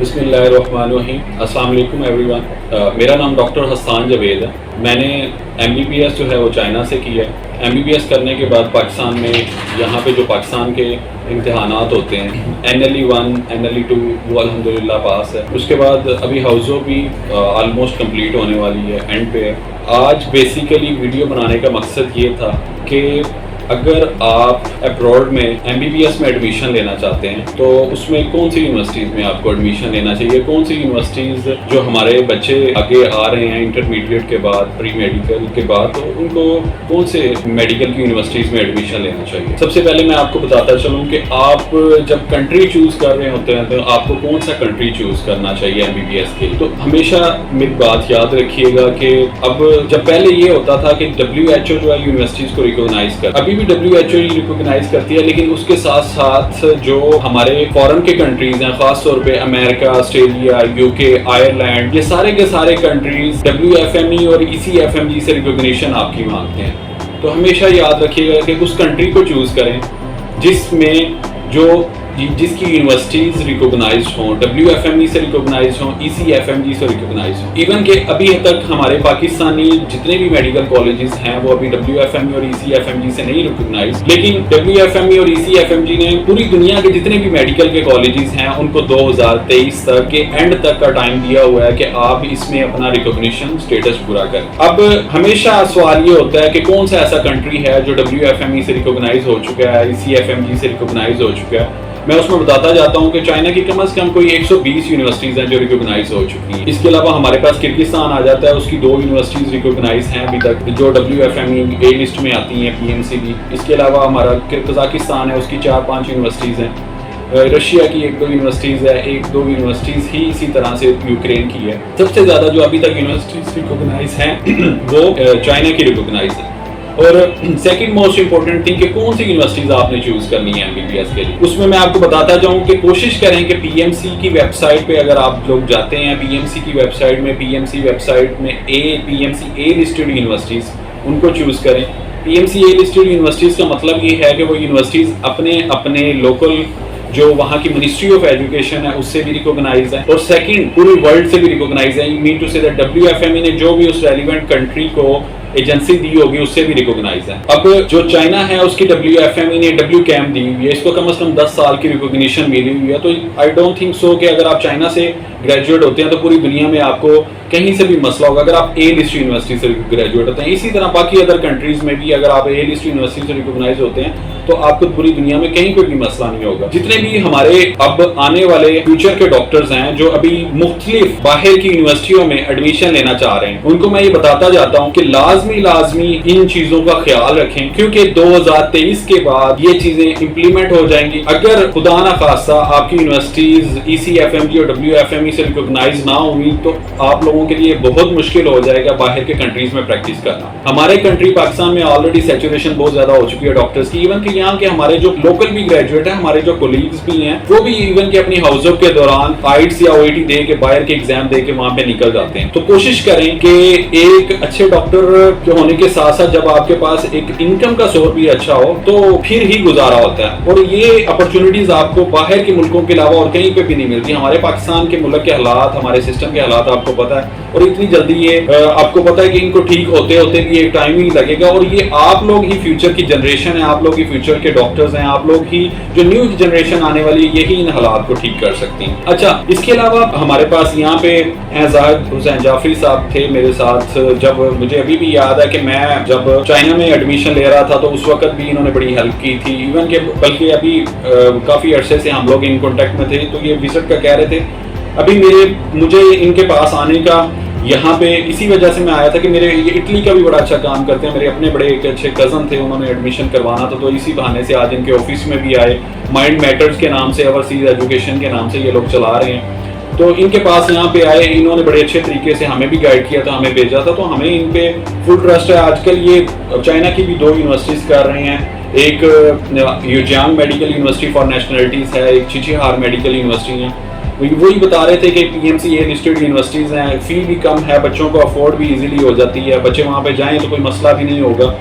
بسم اللہ الرحمن الرحیم۔ السلام علیکم ایوری ون۔ میرا نام ڈاکٹر حسان جاوید ہے۔ میں نے MBBS جو ہے وہ چائنا سے کی ہے۔ MBBS کرنے کے بعد پاکستان میں یہاں پہ جو پاکستان کے امتحانات ہوتے ہیں NLE1 NLE2 وہ الحمدللہ پاس ہے۔ اس کے بعد ابھی ہاؤزو بھی آلموسٹ کمپلیٹ ہونے والی ہے، اینڈ پہ۔ آج بیسیکلی ویڈیو بنانے کا مقصد یہ تھا کہ اگر آپ ابراڈ میں MBBS میں ایڈمیشن لینا چاہتے ہیں تو اس میں کون سی یونیورسٹیز میں آپ کو ایڈمیشن لینا چاہیے، کون سی یونیورسٹیز جو ہمارے بچے آگے آ رہے ہیں انٹرمیڈیٹ کے بعد، پری میڈیکل کے بعد، تو ان کو کون سے میڈیکل کی یونیورسٹیز میں ایڈمیشن لینا چاہیے۔ سب سے پہلے میں آپ کو بتاتا چلوں کہ آپ جب کنٹری چوز کر رہے ہوتے ہیں تو آپ کو کون سا کنٹری چوز کرنا چاہیے MBBS کے لیے۔ تو ہمیشہ میری بات یاد رکھیے گا کہ اب جب پہلے یہ ہوتا تھا کہ WHO جو ہے یونیورسٹیز کو ریکگنائز کر، ابھی بھی WHO ریکگنائز کرتی ہے، لیکن اس کے ساتھ ساتھ جو ہمارے فورن کے کنٹریز ہیں، خاص طور پہ امریکہ، آسٹریلیا، UK، آئرلینڈ، یہ سارے کے سارے کنٹریز WFME اور ECFMG سے ریکگنیشن آپ کی مانگتے ہیں۔ تو ہمیشہ یاد رکھیے گا کہ اس کنٹری کو چوز کریں جس میں جس کی یونیورسٹیز ریکگنائزڈ ہوں، WFME سے ریکگنائزڈ ہوں، ECFMG سے ریکگنائزڈ ہوں۔ ایون کہ ابھی تک ہمارے پاکستانی جتنے بھی میڈیکل کالجز ہیں وہ ابھی WFME اور ECFMG سے نہیں ریکگنائزڈ، لیکن WFME اور ECFMG نے پوری دنیا کے جتنے بھی میڈیکل کے کالجز ہیں ان کو 2023 تک کے اینڈ تک کا ٹائم دیا ہوا ہے کہ آپ اس میں اپنا ریکگنیشن اسٹیٹس پورا کریں۔ اب ہمیشہ سوال یہ ہوتا ہے کہ کون سا ایسا کنٹری ہے جو WFME سے ریکگنائز ہو چکا ہے، ECFMG سے ریکگنائز ہو چکا ہے۔ میں اس میں بتاتا جاتا ہوں کہ چائنا کی کم از کم کوئی 120 یونیورسٹیز ہیں جو ریکگنائز ہو چکی ہیں۔ اس کے علاوہ ہمارے پاس کرغزستان آ جاتا ہے، اس کی 2 یونیورسٹیز ریکگنائز ہیں ابھی تک جو WFME A لسٹ میں آتی ہیں، PMC بھی۔ اس کے علاوہ ہمارا قزاقستان ہے، اس کی 4-5 یونیورسٹیز ہیں۔ رشیا کی 1-2 یونیورسٹیز ہے، 1-2 یونیورسٹیز ہی اسی طرح سے یوکرین کی ہے۔ سب سے زیادہ جو ابھی تک یونیورسٹیز ریکگنائز ہیں وہ چائنا کی ریکگنائز ہے۔ اور سیکنڈ موسٹ امپورٹنٹ تھنگ کہ کون سی یونیورسٹیز آپ نے چوز کرنی ہے MBBS کے لیے، اس میں آپ کو بتاتا جاؤں کہ کوشش کریں کہ PMC کی ویب سائٹ پہ اگر آپ لوگ جاتے ہیں، PMC کی ویب سائٹ میں PMC A لسٹڈ یونیورسٹیز ان کو چوز کریں۔ PMC A لسٹڈ یونیورسٹیز کا مطلب یہ ہے کہ وہ یونیورسٹیز اپنے لوکل جو وہاں کی منسٹری آف ایجوکیشن ہے اس سے بھی ریکگنائز ہے، اور سیکنڈ پوری ورلڈ سے بھی ریکگنائز ہے۔ مین ٹو سے دیٹ WFME نے جو بھی اس ریلیونٹ کنٹری کو ایجنسی دی ہوگی اس سے بھی ریکگنائز ہے۔ اب جو چائنا ہے اس کی WFME نے WCAM دی ہوئی ہے، اس کو کم از کم 10 سال کی ریکگنیشن ملی ہوئی ہے۔ تو آئی ڈونٹ تھنک سو کہ اگر آپ چائنا سے گریجویٹ ہوتے ہیں تو پوری دنیا میں آپ کو کہیں سے بھی مسئلہ ہوگا اگر آپ A لسٹ یونیورسٹی سے گریجویٹ ہوتے ہیں۔ اسی طرح باقی ادر کنٹریز میں بھی اگر آپ A لسٹ یونیورسٹی سے ریکگنائز ہوتے ہیں تو آپ کو پوری دنیا میں کہیں کوئی بھی مسئلہ نہیں ہوگا۔ جتنے بھی ہمارے اب آنے والے فیوچر کے ڈاکٹرز ہیں جو ابھی مختلف باہر کی یونیورسٹیوں میں ایڈمیشن لینا چاہ رہے ہیں، ان کو میں یہ بتاتا جاتا ہوں کہ لازمی ان چیزوں کا خیال رکھیں، کیونکہ 2023 کے بعد یہ چیزیں امپلیمنٹ ہو جائیں گی۔ اگر خدا نہ خواستہ آپ کی یونیورسٹیز ECFMG اور WFME سے ریکگنائز نہ ہوئی تو آپ لوگوں کے لیے بہت مشکل ہو جائے گا باہر کے کنٹریز میں پریکٹس کرنا۔ ہمارے کنٹری پاکستان میں آلریڈی سیچوریشن بہت زیادہ ہو چکی ہے ڈاکٹرز کی، ایون کہ یہاں کے ہمارے جو لوکل بھی گریجویٹ ہیں، ہمارے جو کولیگز بھی ہیں، وہ بھی ایون کہ اپنی ہاؤس کے دوران IELTS یا OET دے کے باہر کے ایگزام دے کے وہاں پہ نکل جاتے ہیں۔ تو کوشش کریں کہ ایک اچھے ڈاکٹر کے ہونے کے ساتھ ساتھ جب آپ کے پاس ایک انکم کا سورس بھی اچھا ہو تو پھر ہی گزارا ہوتا ہے، اور یہ اپرچونٹیز آپ کو باہر کے ملکوں کے علاوہ اور کہیں پہ بھی نہیں ملتی۔ ہمارے پاکستان کے ملک کے حالات، ہمارے سسٹم کے حالات آپ کو پتا ہے، اور اتنی جلدی یہ آپ کو پتا ہے کہ ان کو ٹھیک ہوتے ہوتے بھی ایک ٹائم ہی لگے گا، اور یہ آپ لوگ ہی فیوچر کی جنریشن ہے، آپ لوگ ہی فیوچر کے ڈاکٹرز ہیں، آپ لوگ ہی جو نیو جنریشن آنے والی یہی ان حالات کو ٹھیک کر سکتی ہیں۔ اچھا، اس کے علاوہ ہمارے پاس یہاں پہ زاہد حسین جعفری صاحب تھے میرے ساتھ، جب مجھے ابھی بھی یاد ہے کہ میں جب چائنا میں ایڈمیشن لے رہا تھا تو اس وقت بھی انہوں نے بڑی ہیلپ کی تھی، ایون کہ بلکہ ابھی کافی عرصے سے ہم لوگ ان کانٹیکٹ میں تھے، تو یہ وزٹ کا کہہ رہے تھے۔ ابھی مجھے ان کے پاس آنے کا یہاں پہ اسی وجہ سے میں آیا تھا کہ میرے یہ اٹلی کا بھی بڑا اچھا کام کرتے ہیں، میرے اپنے بڑے ایک اچھے کزن تھے، انہوں نے ایڈمیشن کروانا تھا، تو اسی بہانے سے آج ان کے آفس میں بھی آئے۔ مائنڈ میٹرز کے نام سے، اوورسیز ایجوکیشن کے نام سے یہ لوگ چلا رہے ہیں، تو ان کے پاس یہاں پہ آئے، انہوں نے بڑے اچھے طریقے سے ہمیں بھی گائیڈ کیا تھا، ہمیں بھیجا تھا، تو ہمیں ان پہ فل ٹرسٹ ہے۔ آج کل یہ چائنا کی بھی 2 یونیورسٹیز کر رہے ہیں، ایک یوجیانگ میڈیکل یونیورسٹی فار نیشنلٹیز ہے، ایک چیچیہار میڈیکل یونیورسٹی ہے۔ وہی بتا رہے تھے کہ PMC A لسٹڈ یونیورسٹیز ہیں، فی بھی کم ہے، بچوں کو افورڈ بھی ایزیلی ہو جاتی ہے، بچے وہاں پہ جائیں تو کوئی مسئلہ بھی نہیں ہوگا۔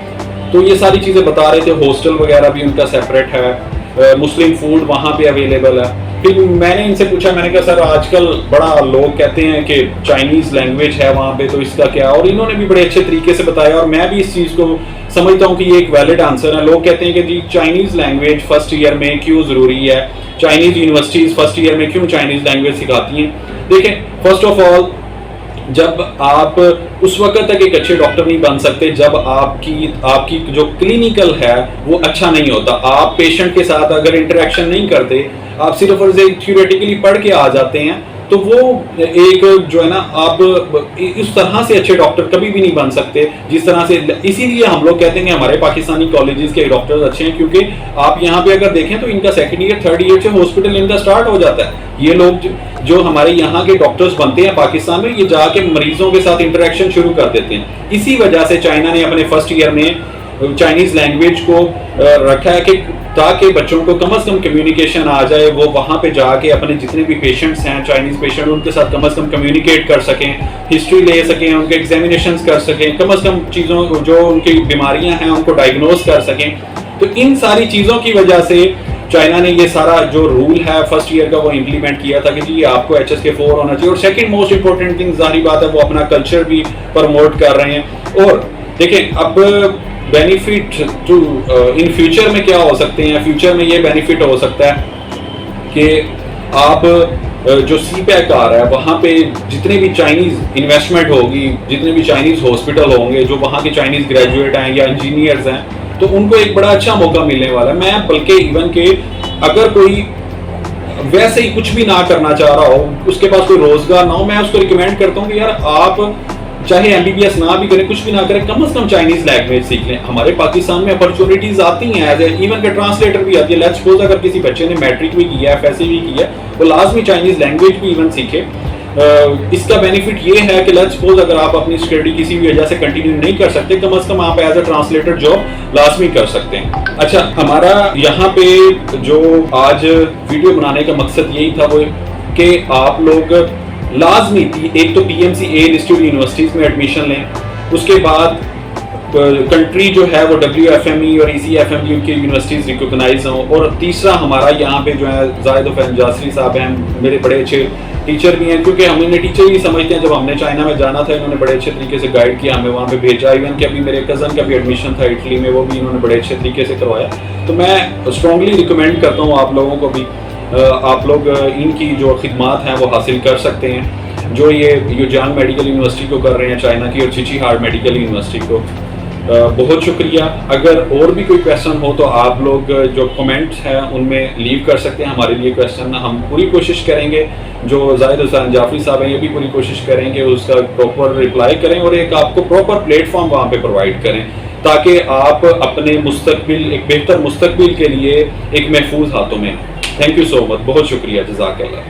تو یہ ساری چیزیں بتا رہے تھے، ہاسٹل وغیرہ بھی ان کا سیپریٹ ہے، مسلم فوڈ وہاں پہ اویلیبل ہے۔ پھر میں نے ان سے پوچھا, میں نے کہا سر آج کل بڑا لوگ کہتے ہیں کہ چائنیز لینگویج ہے وہاں پہ, تو اس کا کیا, اور انہوں نے بھی بڑے اچھے طریقے سے بتایا, اور میں بھی اس چیز کو سمجھتا ہوں کہ یہ ایک ویلڈ آنسر ہے. لوگ کہتے ہیں کہ جی چائنیز لینگویج فرسٹ ایئر میں کیوں ضروری ہے, چائنیز یونیورسٹیز فرسٹ ایئر میں کیوں چائنیز لینگویج سکھاتی ہیں. دیکھیں فرسٹ آف آل, جب آپ اس وقت تک ایک اچھے ڈاکٹر نہیں بن سکتے جب آپ کی جو کلینیکل ہے وہ اچھا نہیں ہوتا. آپ پیشنٹ کے ساتھ اگر انٹریکشن نہیں کرتے, آپ صرف اور صرف تھیوریٹیکلی پڑھ کے آ جاتے ہیں, تو وہ ایک جو ہے نا, آپ اس طرح سے اچھے ڈاکٹر کبھی بھی نہیں بن سکتے جس طرح سے. اسی لیے ہم لوگ کہتے ہیں کہ ہمارے پاکستانی کالجز کے ڈاکٹر اچھے ہیں, کیونکہ آپ یہاں پہ اگر دیکھیں تو ان کا سیکنڈ ایئر تھرڈ ایئر سے ہاسپٹل ان کا سٹارٹ ہو جاتا ہے. یہ لوگ جو ہمارے یہاں کے ڈاکٹرز بنتے ہیں پاکستان میں, یہ جا کے مریضوں کے ساتھ انٹریکشن شروع کر دیتے ہیں. اسی وجہ سے چائنا نے اپنے فرسٹ ایئر میں چائنیز لینگویج کو رکھا ہے کہ تاکہ بچوں کو کم از کم کمیونیکیشن آ جائے, وہ وہاں پہ جا کے اپنے جتنے بھی پیشنٹس ہیں چائنیز پیشنٹ, ان کے ساتھ کم از کم کمیونیکیٹ کر سکیں, ہسٹری لے سکیں, ان کے ایگزامینیشنز کر سکیں, کم از کم چیزوں جو ان کی بیماریاں ہیں ان کو ڈائگنوز کر سکیں. تو ان ساری چیزوں کی وجہ سے چائنا نے یہ سارا جو رول ہے فرسٹ ایئر کا وہ امپلیمنٹ کیا تھا کہ جی آپ کو HSK4 ہونا چاہیے. اور سیکنڈ موسٹ امپورٹنٹ تھنگ ظاہری بات ہے وہ اپنا کلچر بھی پروموٹ کر رہے ہیں. اور دیکھیں اب بینیفٹ ٹو ان فیوچر میں کیا ہو سکتے ہیں. فیوچر میں یہ بینیفٹ ہو سکتا ہے کہ آپ جو سی پیک آ رہا ہے وہاں پہ جتنے بھی چائنیز انویسٹمنٹ ہوگی, جتنے بھی چائنیز ہاسپٹل ہوں گے, جو وہاں کے چائنیز گریجویٹ ہیں یا انجینئرز ہیں, تو ان کو ایک بڑا اچھا موقع ملنے والا ہے. میں بلکہ ایون کہ اگر کوئی ویسے ہی کچھ بھی نہ کرنا چاہ رہا ہو, اس کے پاس کوئی روزگار نہ ہو, میں اس کو ریکمینڈ کرتا ہوں کہ یار آپ چاہے MBBS نہ بھی کریں, کچھ بھی نہ کریں, کم از کم چائنیز لینگویج سیکھ لیں. ہمارے پاکستان میں اپرچونیٹیز آتی ہیں, ایون کہ ٹرانسلیٹر بھی آتی ہے. لیٹس سپوز اگر کسی بچے نے میٹرک بھی کیا ہے, FSC بھی کیا ہے, وہ لازمی چائنیز لینگویج بھی ایون سیکھے. اس کا بینیفٹ یہ ہے کہ لیٹس سپوز اگر آپ اپنی اسٹڈی کسی بھی وجہ سے کنٹینیو نہیں کر سکتے, کم از کم آپ ایز اے ٹرانسلیٹر جاب لازمی کر سکتے ہیں. اچھا, ہمارا یہاں پہ جو آج ویڈیو بنانے کا مقصد یہی تھا وہ کہ آپ لوگ لازمی ایک تو PMC A لسٹڈ یونیورسٹیز میں ایڈمیشن لیں, اس کے بعد کنٹری جو ہے وہ WFME اور ECFMU کی یونیورسٹیز ریکوگنائز ہوں. اور تیسرا ہمارا یہاں پہ جو ہے زاہد حسین جاسری صاحب ہیں, میرے بڑے اچھے ٹیچر بھی ہیں, کیونکہ ہم انہیں ٹیچر ہی سمجھتے ہیں. جب ہم نے چائنا میں جانا تھا انہوں نے بڑے اچھے طریقے سے گائیڈ کیا, ہمیں وہاں پہ بھیجا. ایون کہ ابھی میرے کزن کا بھی ایڈمیشن تھا اٹلی میں, وہ بھی انہوں نے بڑے اچھے طریقے سے کروایا. تو میں اسٹرانگلی ریکمینڈ کرتا ہوں آپ لوگوں کو بھی, آپ لوگ ان کی جو خدمات ہیں وہ حاصل کر سکتے ہیں, جو یہ یوجیانگ میڈیکل یونیورسٹی کو کر رہے ہیں چائنا کی, اور چیچی ہارڈ میڈیکل یونیورسٹی کو. بہت شکریہ. اگر اور بھی کوئی کویشچن ہو تو آپ لوگ جو کمنٹس ہیں ان میں لیو کر سکتے ہیں. ہمارے لیے کویشچن ہم پوری کوشش کریں گے, جو زاہد حسین جعفری صاحب ہیں یہ بھی پوری کوشش کریں گے اس کا پراپر رپلائی کریں, اور ایک آپ کو پراپر پلیٹ فارم وہاں پہ پرووائڈ کریں تاکہ آپ اپنے مستقبل, ایک بہتر مستقبل کے لیے ایک محفوظ ہاتھوں میں. تھینک یو سو مچ, بہت شکریہ, جزاک اللہ.